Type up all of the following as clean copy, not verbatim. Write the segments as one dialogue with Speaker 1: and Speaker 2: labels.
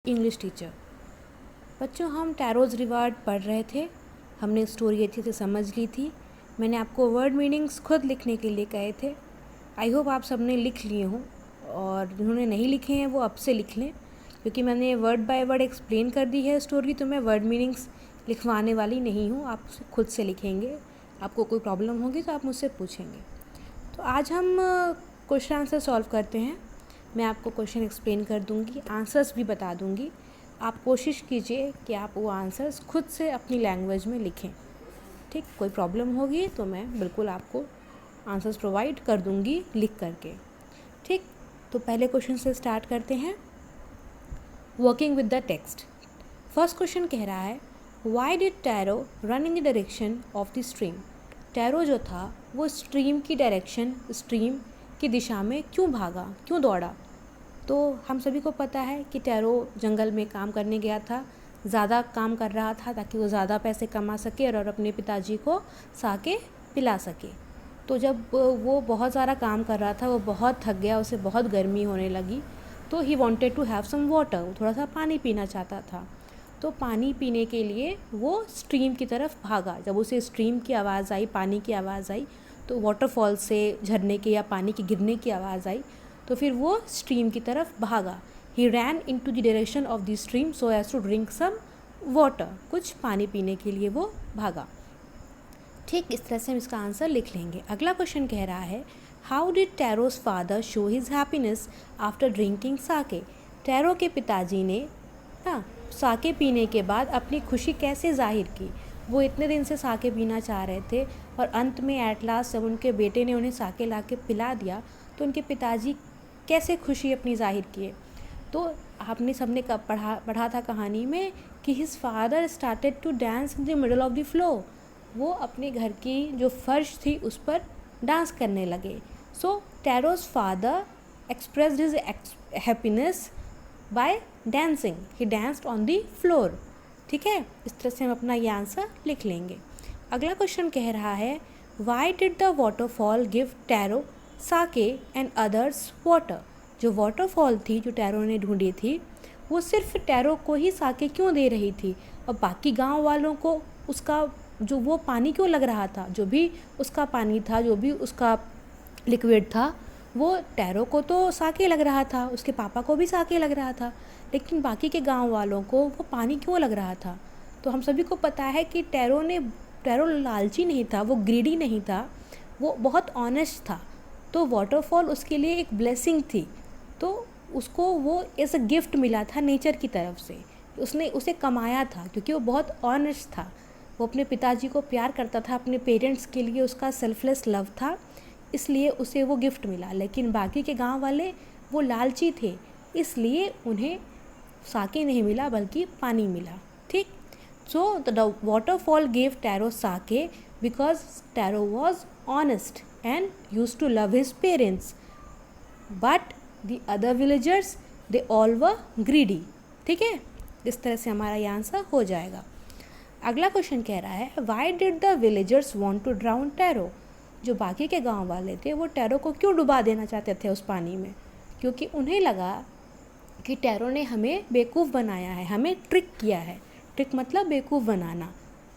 Speaker 1: English teacher. बच्चों, हम टैरोज़ reward पढ़ रहे थे। हमने स्टोरी अच्छे से समझ ली थी। मैंने आपको वर्ड मीनिंग्स खुद लिखने के लिए कहे थे। आई होप आप सबने लिख लिए हों, और जिन्होंने नहीं लिखे हैं वो अब से लिख लें, क्योंकि मैंने वर्ड बाय वर्ड एक्सप्लेन कर दी है स्टोरी, तो मैं वर्ड मीनिंग्स लिखवाने वाली नहीं हूँ। आप खुद से लिखेंगे। आपको कोई प्रॉब्लम होगी तो आप मुझसे पूछेंगे। तो आज हम क्वेश्चन आंसर सॉल्व करते हैं। मैं आपको क्वेश्चन एक्सप्लेन कर दूंगी, आंसर्स भी बता दूंगी। आप कोशिश कीजिए कि आप वो आंसर्स खुद से अपनी लैंग्वेज में लिखें। ठीक, कोई प्रॉब्लम होगी तो मैं बिल्कुल आपको आंसर्स प्रोवाइड कर दूंगी लिख करके। ठीक, तो पहले क्वेश्चन से स्टार्ट करते हैं। Working with the text. First question कह रहा है, why did tarot run in the direction of the stream. Tarot जो था वो स्ट्रीम की डायरेक्शन, स्ट्रीम की दिशा में क्यों भागा, क्यों दौड़ा। तो हम सभी को पता है कि टैरो जंगल में काम करने गया था, ज़्यादा काम कर रहा था ताकि वो ज़्यादा पैसे कमा सके और अपने पिताजी को साके पिला सके। तो जब वो बहुत सारा काम कर रहा था, वो बहुत थक गया, उसे बहुत गर्मी होने लगी, तो he wanted to have some water, वो थोड़ा सा पानी पीना चाहता था। तो पानी पीने के लिए वो स्ट्रीम की तरफ भागा। जब उसे स्ट्रीम की आवाज़ आई, पानी की आवाज़ आई, तो वाटरफॉल से झरने के या पानी के गिरने की आवाज़ आई, तो फिर वो स्ट्रीम की तरफ भागा। He ran into the direction of the stream so as to drink some water, कुछ पानी पीने के लिए वो भागा। ठीक, इस तरह से हम इसका आंसर लिख लेंगे। अगला क्वेश्चन कह रहा है, how did Taro's father show his happiness after drinking sake. Taro के पिताजी ने साके पीने के बाद अपनी खुशी कैसे जाहिर की। वो इतने दिन से साके पीना चाह रहे थे, और अंत में एट लास्ट जब उनके बेटे ने उन्हें साके ला के पिला दिया, तो उनके पिताजी कैसे खुशी अपनी जाहिर किए। तो आपने सबने कब पढ़ा था कहानी में कि his father started to dance in the middle of the floor. वो अपने घर की जो फर्श थी उस पर डांस करने लगे। So Taro's father expressed his happiness by dancing, he danced on the floor. ठीक है, इस तरह से हम अपना ये आंसर लिख लेंगे। अगला क्वेश्चन कह रहा है, why did the waterfall give Taro sake and others water. जो वाटरफॉल थी जो टैरो ने ढूंढी थी, वो सिर्फ टैरो को ही साके क्यों दे रही थी, और बाकी गांव वालों को उसका जो वो पानी क्यों लग रहा था, जो भी उसका पानी था, जो भी उसका लिक्विड था, वो टैरो को तो साके लग रहा था, उसके पापा को भी साके लग रहा था, लेकिन बाकी के गांव वालों को वो पानी क्यों लग रहा था। तो हम सभी को पता है कि टैरो लालची नहीं था, वो ग्रीडी नहीं था, वो बहुत ऑनेस्ट था। तो वाटरफॉल उसके लिए एक ब्लेसिंग थी, तो उसको वो एज अ गिफ्ट मिला था नेचर की तरफ से। उसने उसे कमाया था क्योंकि वो बहुत ऑनेस्ट था। वो अपने पिताजी को प्यार करता था, अपने पेरेंट्स के लिए उसका सेल्फलेस लव था, इसलिए उसे वो गिफ्ट मिला। लेकिन बाकी के गांव वाले वो लालची थे, इसलिए उन्हें साके नहीं मिला बल्कि पानी मिला। ठीक, so the waterfall gave Taro sake because Taro was honest and used to love his parents, but the other villagers they all were greedy. ठीक है, इस तरह से हमारा ये आंसर हो जाएगा। अगला क्वेश्चन कह रहा है, why did the villagers want to drown tarot. जो बाकी के गांव वाले थे वो टैरो को क्यों डुबा देना चाहते थे उस पानी में, क्योंकि उन्हें लगा कि टैरो ने हमें बेवकूफ़ बनाया है, हमें ट्रिक किया है। ट्रिक मतलब बेवकूफ़ बनाना।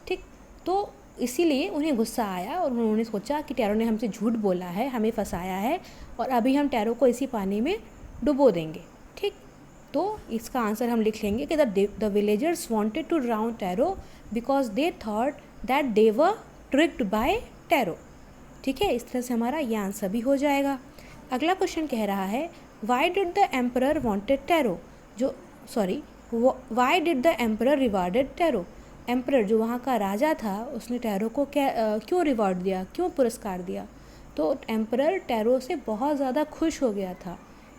Speaker 1: ठीक, तो इसीलिए उन्हें गुस्सा आया और उन्होंने सोचा कि टैरो ने हमसे झूठ बोला है, हमें फंसाया है, और अभी हम टैरो को इसी पानी में डुबो देंगे। ठीक, तो इसका आंसर हम लिख लेंगे कि the villagers wanted to drown Taro because they thought that they were tricked by Taro. ठीक है, इस तरह से हमारा ये आंसर भी हो जाएगा। अगला क्वेश्चन कह रहा है, why did the emperor wanted tarot. Y did the emperor rewarded tarot. Emperor जो वहाँ का राजा था, उसने टैरो को क्यों रिवॉर्ड दिया, क्यों पुरस्कार दिया। तो एम्परर टैरो से बहुत ज़्यादा खुश हो गया था।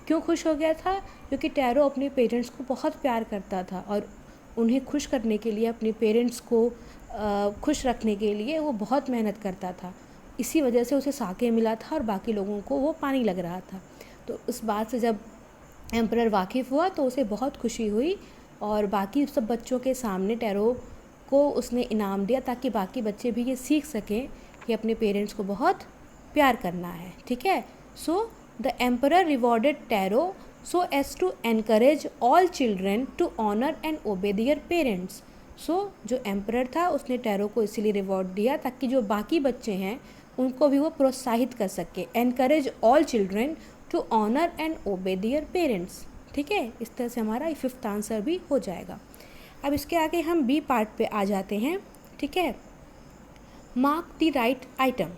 Speaker 1: क्यों खुश हो गया था, क्योंकि टैरो अपने पेरेंट्स को बहुत प्यार करता था, और उन्हें खुश करने के लिए, अपने पेरेंट्स को खुश रखने के लिए वो बहुत मेहनत करता था। इसी वजह से उसे साके मिला था और बाकी लोगों को वो पानी लग रहा था। तो उस बात से जब एम्परर वाकिफ़ हुआ तो उसे बहुत खुशी हुई, और बाकी सब बच्चों के सामने टैरो को उसने इनाम दिया, ताकि बाकी बच्चे भी ये सीख सकें कि अपने पेरेंट्स को बहुत प्यार करना है। ठीक है, so the emperor rewarded Taro so as to encourage all children to honour and obey their parents. So जो एम्परर था उसने टैरो को इसीलिए रिवॉर्ड दिया ताकि जो बाकी बच्चे हैं उनको भी वो प्रोत्साहित कर सके। Encourage all children to honour and obey their parents. ठीक है, इस तरह से हमारा 5th आंसर भी हो जाएगा। अब इसके आगे हम बी पार्ट पे आ जाते हैं। ठीक है, मार्क द राइट आइटम।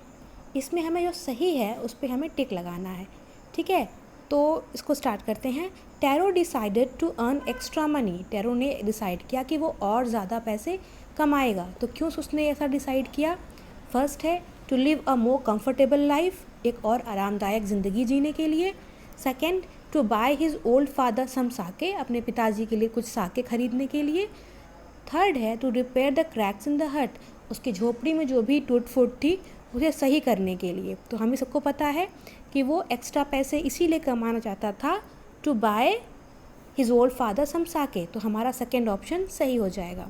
Speaker 1: इसमें हमें जो सही है उस पर हमें टिक लगाना है। ठीक है, तो इसको स्टार्ट करते हैं। Taro decided to earn extra money. Taro ने डिसाइड किया कि वो और ज़्यादा पैसे कमाएगा। तो क्यों उसने ऐसा डिसाइड किया? फर्स्ट है to live a more comfortable life, एक और आरामदायक ज़िंदगी जीने के लिए। Second, to buy his old father some sake, अपने पिताजी के लिए कुछ साके खरीदने के लिए। थर्ड है to repair the cracks in the hut, उसकी झोपड़ी में जो भी टूट फूट थी उसे सही करने के लिए। तो हमें सबको पता है कि वो एक्स्ट्रा पैसे इसीलिए कमाना चाहता था, to buy his old father some sake. तो हमारा सेकेंड ऑप्शन सही हो जाएगा।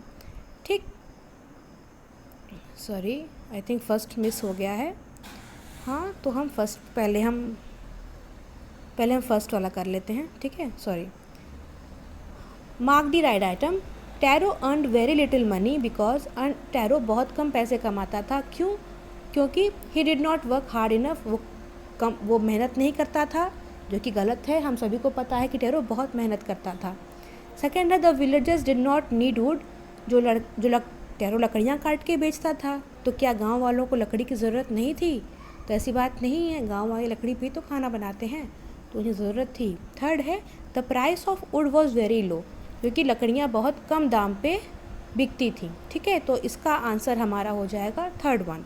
Speaker 1: ठीक, sorry I think first miss हो गया है। हाँ, तो हम पहले हम फर्स्ट वाला कर लेते हैं। ठीक है, sorry. Mark the right item. Tarot earned very little money because tarot बहुत कम पैसे कमाता था। क्यों? क्योंकि he did not work hard enough, वो मेहनत नहीं करता था, जो कि गलत है। हम सभी को पता है कि टैरो बहुत मेहनत करता था। सेकेंड है the villagers did not need would, tarot लकड़ियाँ काट के बेचता था। तो क्या गांव वालों को लकड़ी की ज़रूरत नहीं थी? तो ऐसी बात नहीं है, गांव वाले लकड़ी पे तो खाना बनाते हैं, तो उन्हें ज़रूरत थी। थर्ड है the price of would was very low, क्योंकि लकड़ियाँ बहुत कम दाम पे बिकती थी। ठीक है, तो इसका आंसर हमारा हो जाएगा थर्ड वन।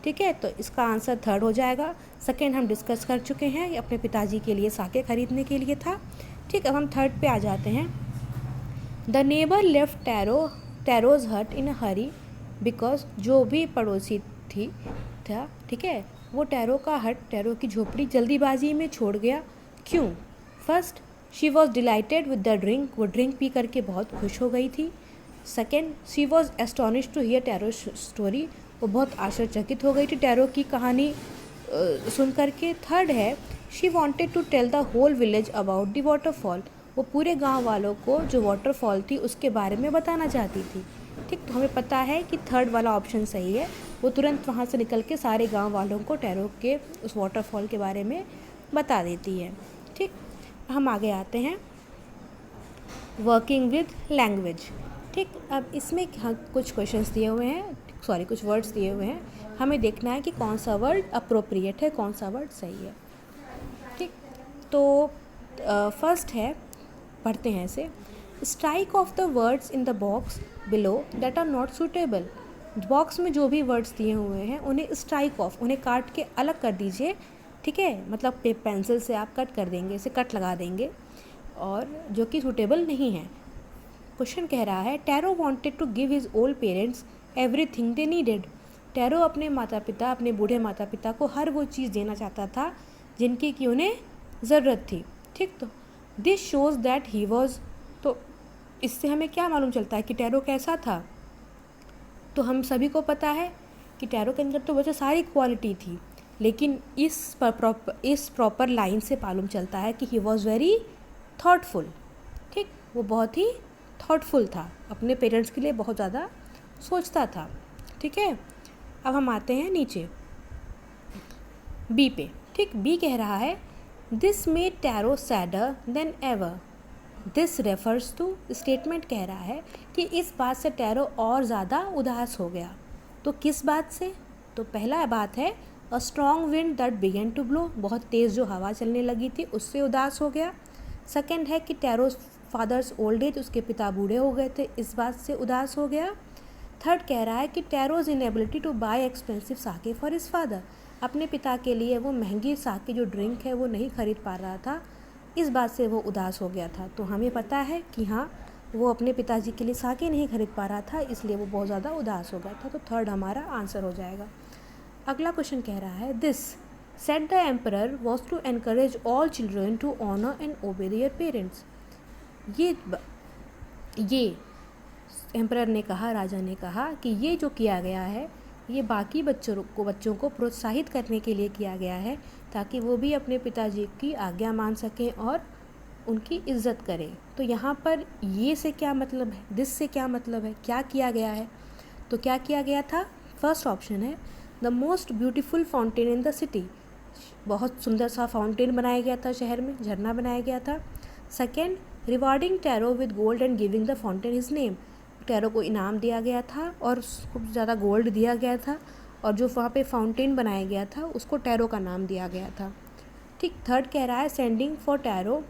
Speaker 1: ठीक है, तो इसका आंसर थर्ड हो जाएगा। सेकेंड हम डिस्कस कर चुके हैं, अपने पिताजी के लिए साके खरीदने के लिए था। ठीक, अब हम थर्ड पे आ जाते हैं। द नेबर लेफ्ट टैरोज हट इन अ हरी बिकॉज, जो भी पड़ोसी था, ठीक है, वो टैरो की झोपड़ी जल्दीबाजी में छोड़ गया। क्यों? First, she was delighted with the drink, वो ड्रिंक पी करके बहुत खुश हो गई थी। Second, she was astonish to hear Taro story, वो बहुत आश्चर्यचकित हो गई थी टैरो की कहानी सुन करके। थर्ड है she wanted to tell the whole village about the waterfall, वो पूरे गांव वालों को जो वाटरफॉल थी उसके बारे में बताना चाहती थी। ठीक, तो हमें पता है कि थर्ड वाला ऑप्शन सही है। वो तुरंत वहाँ से निकल के सारे गांव वालों को टैरो के उस वाटरफॉल के बारे में बता देती है। ठीक, हम आगे आते हैं वर्किंग विद लैंग्वेज। ठीक, अब इसमें कुछ क्वेश्चंस दिए हुए हैं, सॉरी कुछ वर्ड्स दिए हुए हैं, हमें देखना है कि कौन सा वर्ड अप्रोप्रिएट है, कौन सा वर्ड सही है। ठीक, तो फर्स्ट है, पढ़ते हैं इसे। Strike off the words in the box below that are not suitable, box में जो भी वर्ड्स दिए हुए हैं उन्हें स्ट्राइक ऑफ, उन्हें काट के अलग कर दीजिए। ठीक है, मतलब पेंसिल से आप कट कर देंगे, इसे कट लगा देंगे, और जो कि सूटेबल नहीं है। क्वेश्चन कह रहा है Taro wanted to give his old parents everything they needed, Taro अपने माता पिता, अपने बूढ़े माता पिता को हर वो चीज़ देना चाहता था जिनकी कि उन्हें ज़रूरत थी। ठीक, तो this shows that he was, तो इससे हमें क्या मालूम चलता है कि टैरो कैसा था? तो हम सभी को पता है कि टैरो के अंदर तो वैसे सारी क्वालिटी थी, लेकिन इस प्रॉपर लाइन से मालूम चलता है कि ही वॉज वेरी थॉटफुल। ठीक, वो बहुत ही थॉटफुल था, अपने पेरेंट्स के लिए बहुत ज़्यादा सोचता था। ठीक है, अब हम आते हैं नीचे बी पे। ठीक, बी कह रहा है this made Taro sadder than ever, this refers to, statement कह रहा है कि इस बात से टैरो और ज़्यादा उदास हो गया। तो किस बात से? तो पहला बात है a strong wind that began to blow, बहुत तेज़ जो हवा चलने लगी थी उससे उदास हो गया। सेकेंड है कि टैरोज फादर्स ओल्ड एज, उसके पिता बूढ़े हो गए थे, इस बात से उदास हो गया। थर्ड कह रहा है कि Taro's inability to buy expensive sake for his father, अपने पिता के लिए वो महंगी साके जो ड्रिंक है वो नहीं खरीद पा रहा था, इस बात से वो उदास हो गया था। तो हमें पता है कि हाँ, वो अपने पिताजी के लिए साके नहीं खरीद पा रहा था, इसलिए वो बहुत ज़्यादा उदास हो गया था। तो थर्ड हमारा आंसर हो जाएगा। अगला क्वेश्चन कह रहा है this set the emperor was to encourage all children to honour and obey their parents, ये एम्परर ने कहा, राजा ने कहा कि ये जो किया गया है ये बाकी बच्चों को प्रोत्साहित करने के लिए किया गया है, ताकि वो भी अपने पिताजी की आज्ञा मान सकें और उनकी इज़्ज़त करें। तो यहाँ पर ये से क्या मतलब है, दिस से क्या मतलब है, क्या किया गया है? तो क्या किया गया था? फर्स्ट ऑप्शन है the most beautiful fountain in the city, बहुत सुंदर सा फाउंटेन बनाया गया था शहर में, झरना बनाया गया था। Second, rewarding tarot with gold and giving the fountain his name, tarot को इनाम दिया गया था और खूब ज़्यादा गोल्ड दिया गया था, और जो वहाँ पे फाउंटेन बनाया गया था उसको टैरो का नाम दिया गया था। ठीक। थर्ड कह रहा है sending for Taro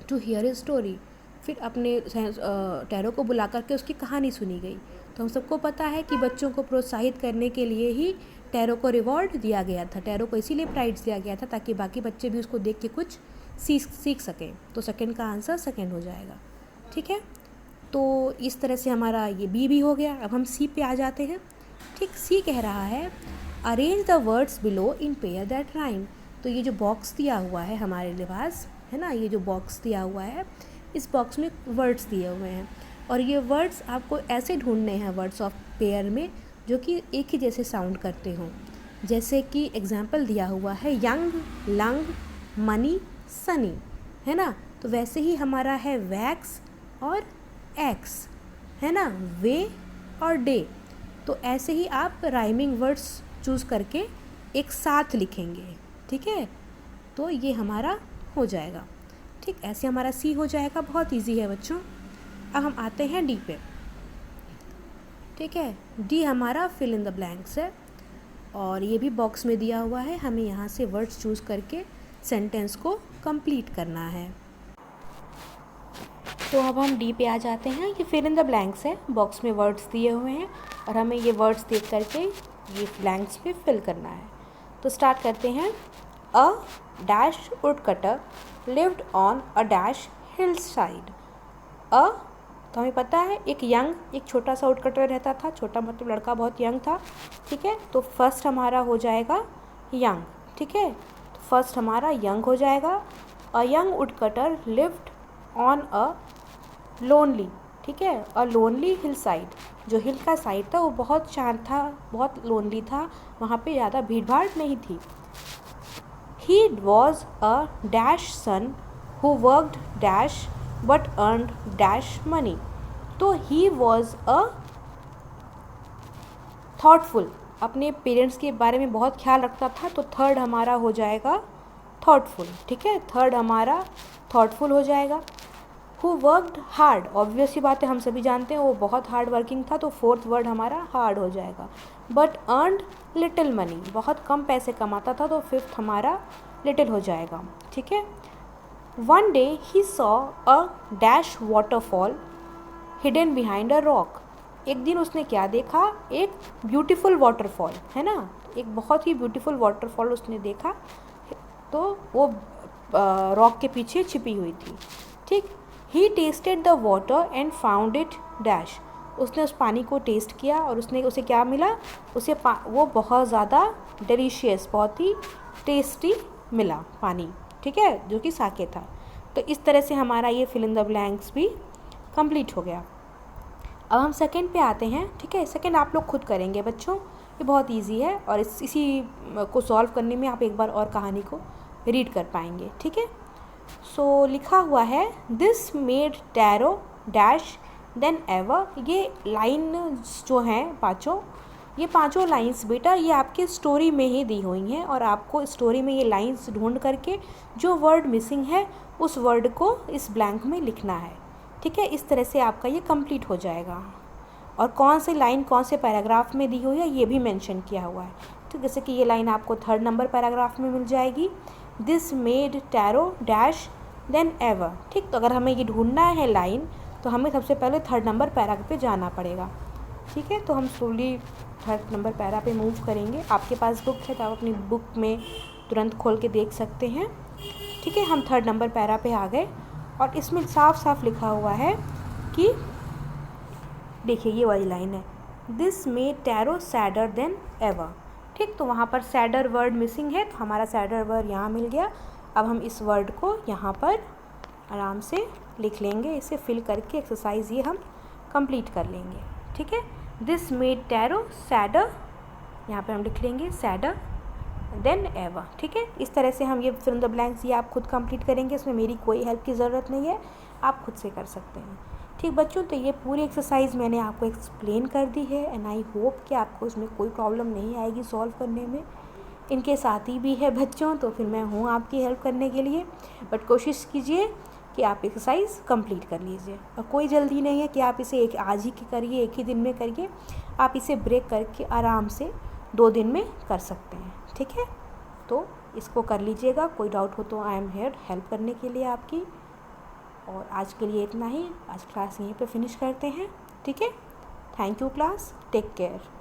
Speaker 1: to hear his story, फिर अपने टैरो को बुला करके उसकी कहानी सुनी गई। तो हम सबको पता है कि बच्चों को प्रोत्साहित करने के लिए ही टैरो को रिवॉर्ड दिया गया था, टैरो को इसीलिए प्राइज़ दिया गया था ताकि बाकी बच्चे भी उसको देख के कुछ सीख सकें। तो सेकंड का आंसर सेकंड हो जाएगा। ठीक है, तो इस तरह से हमारा ये बी भी हो गया। अब हम सी पे आ जाते हैं। ठीक, सी कह रहा है arrange the words below in pair that rhyme. तो ये जो बॉक्स दिया हुआ है हमारे लिबास है ना, ये जो बॉक्स दिया हुआ है, इस बॉक्स में वर्ड्स दिए हुए हैं और ये वर्ड्स आपको ऐसे ढूंढने हैं वर्ड्स ऑफ पेयर में जो कि एक ही जैसे साउंड करते हों। जैसे कि एग्जाम्पल दिया हुआ है यंग, लंग, मनी, सनी, है ना। तो वैसे ही हमारा है वैक्स और एक्स, है ना, वे और डे। तो ऐसे ही आप राइमिंग वर्ड्स चूज़ करके एक साथ लिखेंगे। ठीक है, तो ये हमारा हो जाएगा। ठीक, ऐसे हमारा सी हो जाएगा। बहुत इजी है बच्चों। अब हम आते हैं डी पे। ठीक है, डी हमारा फिल इन द ब्लैंक्स है और ये भी बॉक्स में दिया हुआ है। हमें यहाँ से वर्ड्स चूज़ करके सेंटेंस को कंप्लीट करना है। तो अब हम डी पे आ जाते हैं। ये फिल इन द ब्लैंक्स है, बॉक्स में वर्ड्स दिए हुए हैं और हमें ये वर्ड्स देख करके ये ब्लैंक्स पे फिल करना है। तो स्टार्ट करते हैं। A dash woodcutter lived on a dash hillside. अ, तो हमें पता है एक यंग, एक छोटा सा वुड कटर रहता था, छोटा मतलब लड़का बहुत यंग था। ठीक है, तो फर्स्ट हमारा हो जाएगा यंग। ठीक है, तो फर्स्ट हमारा यंग हो जाएगा। A young would cutter lived on a lonely, ठीक है, अ लोनली हिल साइड, जो हिल का साइड था वो बहुत शांत था, बहुत लोनली था, वहाँ पे ज़्यादा भीड़ भाड़ नहीं थी। He was a dash son who worked dash but earned dash money. तो he was a thoughtful, अपने पेरेंट्स के बारे में बहुत ख्याल रखता था। तो थर्ड हमारा हो जाएगा thoughtful। ठीक है, थर्ड हमारा thoughtful हो जाएगा। Who worked hard, ऑब्वियस सी बात है, हम सभी जानते हैं वो बहुत हार्ड वर्किंग था, तो फोर्थ वर्ड हमारा हार्ड हो जाएगा। बट earned लिटिल मनी, बहुत कम पैसे कमाता था, तो फिफ्थ हमारा लिटिल हो जाएगा। ठीक है। One day he saw a dash waterfall hidden behind a rock. एक दिन उसने क्या देखा? एक ब्यूटीफुल वाटरफॉल, है ना, एक बहुत ही ब्यूटीफुल वाटरफॉल उसने देखा, तो वो रॉक के पीछे छिपी हुई थी। ठीक। He tasted the water and found it dash, उसने उस पानी को टेस्ट किया और उसे क्या मिला? उसे वो बहुत ज़्यादा डिलीशियस, बहुत ही टेस्टी मिला पानी। ठीक है, जो कि साके था। तो इस तरह से हमारा ये फिल इन द ब्लैंक्स भी कंप्लीट हो गया। अब हम सेकंड पे आते हैं। ठीक है, सेकंड आप लोग खुद करेंगे बच्चों, ये बहुत इजी है और इसी को सॉल्व करने में आप एक बार और कहानी को रीड कर पाएंगे। ठीक है, सो लिखा हुआ है this made tarot dash then ever. ये लाइन जो हैं पाँचों, ये पांचों लाइंस बेटा ये आपके स्टोरी में ही दी हुई हैं और आपको स्टोरी में ये लाइंस ढूंढ करके जो वर्ड मिसिंग है उस वर्ड को इस ब्लैंक में लिखना है। ठीक है, इस तरह से आपका ये कंप्लीट हो जाएगा। और कौन सी लाइन कौन से पैराग्राफ में दी हुई है ये भी मेंशन किया हुआ है। तो जैसे कि ये लाइन आपको 3rd नंबर पैराग्राफ में मिल जाएगी, this made tarot dash then ever. ठीक, तो अगर हमें ये ढूंढना है लाइन तो हमें सबसे पहले 3rd नंबर पैरा पे जाना पड़ेगा। ठीक है, तो हम स्लोली 3rd नंबर पैरा पे मूव करेंगे। आपके पास बुक है तो आप अपनी बुक में तुरंत खोल के देख सकते हैं। ठीक है, हम 3rd नंबर पैरा पे आ गए और इसमें साफ साफ लिखा हुआ है कि देखिए ये वाली लाइन है, this made Taro sadder than ever. ठीक, तो वहाँ पर सैडर वर्ड मिसिंग है तो हमारा सैडर वर्ड यहाँ मिल गया। अब हम इस वर्ड को यहाँ पर आराम से लिख लेंगे, इसे फिल करके एक्सरसाइज ये हम कंप्लीट कर लेंगे। ठीक है, दिस मेड टैरो सैडर, यहाँ पर हम लिख लेंगे सैडर देन एवर। ठीक है, इस तरह से हम ये फिल इन द ब्लैंक्स ये आप खुद कंप्लीट करेंगे, इसमें मेरी कोई हेल्प की ज़रूरत नहीं है, आप खुद से कर सकते हैं। ठीक बच्चों, तो ये पूरी एक्सरसाइज मैंने आपको एक्सप्लेन कर दी है एंड आई होप कि आपको इसमें कोई प्रॉब्लम नहीं आएगी सॉल्व करने में। इनके साथी भी है बच्चों, तो फिर मैं हूँ आपकी हेल्प करने के लिए, बट कोशिश कीजिए कि आप एक्सरसाइज कंप्लीट कर लीजिए। और कोई जल्दी नहीं है कि आप इसे एक आज ही करिए, एक ही दिन में करिए, आप इसे ब्रेक करके आराम से 2 दिन में कर सकते हैं। ठीक है, तो इसको कर लीजिएगा, कोई डाउट हो तो आई एम हियर हेल्प करने के लिए आपकी। और आज के लिए इतना ही, आज क्लास यहीं पे फिनिश करते हैं। ठीक है, thank you class, take care.